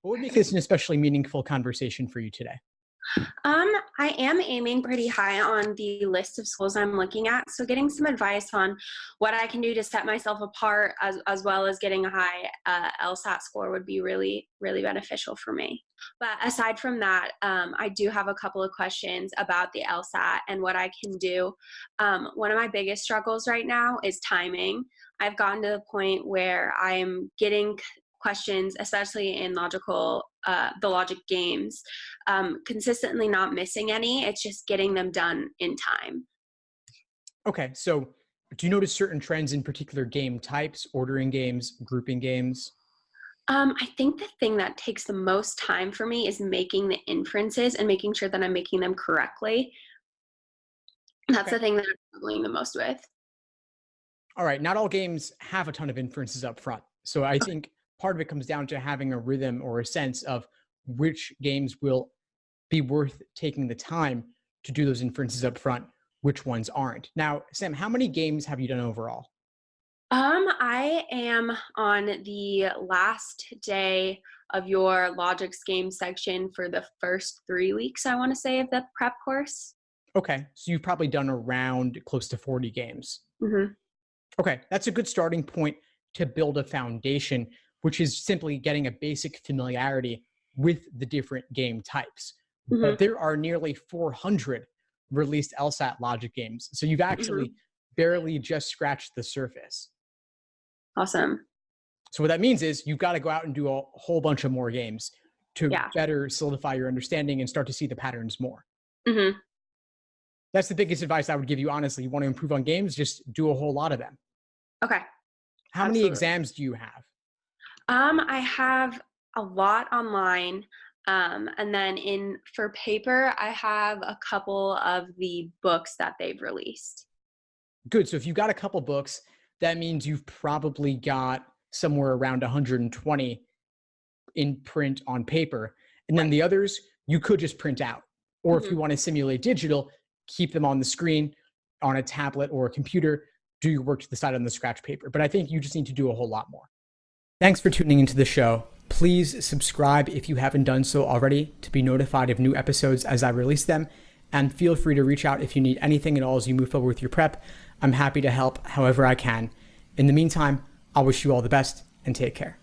What would make this an especially meaningful conversation for you today? I am aiming pretty high on the list of schools I'm looking at. So getting some advice on what I can do to set myself apart as well as getting a high LSAT score would be really, really beneficial for me. But aside from that, I do have a couple of questions about the LSAT and what I can do. One of my biggest struggles right now is timing. I've gotten to the point where I am getting questions, especially in the logic games, consistently not missing any. It's just getting them done in time. Okay, so do you notice certain trends in particular game types, ordering games, grouping games? I think the thing that takes the most time for me is making the inferences and making sure that I'm making them correctly. That's Okay. the thing that I'm struggling the most with. All right, not all games have a ton of inferences up front. So I think part of it comes down to having a rhythm or a sense of which games will be worth taking the time to do those inferences up front, which ones aren't. Now, Sam, how many games have you done overall? I am on the last day of your logics game section for the first 3 weeks, I want to say, of the prep course. Okay, so you've probably done around close to 40 games. Hmm. Okay, that's a good starting point to build a foundation, which is simply getting a basic familiarity with the different game types. Hmm. But there are nearly 400 released LSAT logic games. So you've Hmm. actually barely just scratched the surface. Awesome. So what that means is you've got to go out and do a whole bunch of more games to Yeah. better solidify your understanding and start to see the patterns more. Hmm. That's the biggest advice I would give you, honestly. You want to improve on games, just do a whole lot of them. Okay. How many Absolutely. exams do you have? I have a lot online. And then for paper, I have a couple of the books that they've released. Good. So if you've got a couple books, that means you've probably got somewhere around 120 in print on paper. And then Right. the others, you could just print out. Or if you Hmm. want to simulate digital, keep them on the screen on a tablet or a computer, do your work to the side on the scratch paper. But I think you just need to do a whole lot more. Thanks for tuning into the show. Please subscribe if you haven't done so already to be notified of new episodes as I release them. And feel free to reach out if you need anything at all as you move forward with your prep. I'm happy to help however I can. In the meantime, I'll wish you all the best and take care.